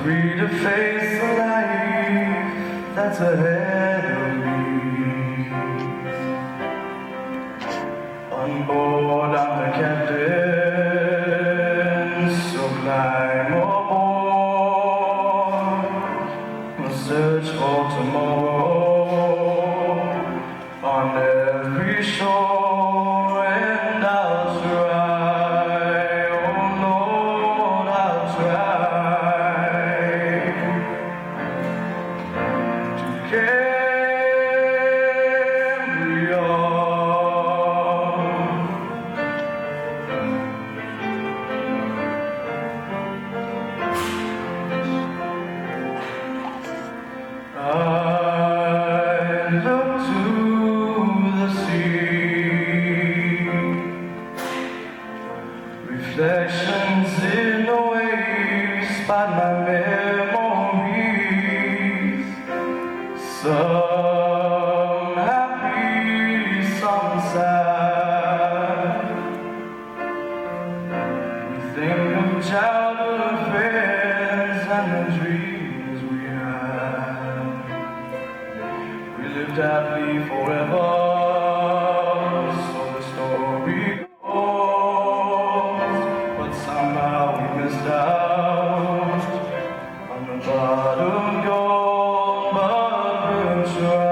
free to face the life that's ahead of me. On board, I'm the captain, so climb aboard. We'll search for tomorrow on every shore, and I'll try, oh Lord, I'll try to carry on. I look to the sea, reflections in the waves by my memories, some happy, some sad. We think of childhood affairs and the dreams we had. We lived happily forever, so the story goes. But somehow we missed out on the pot of gold, but we'll try.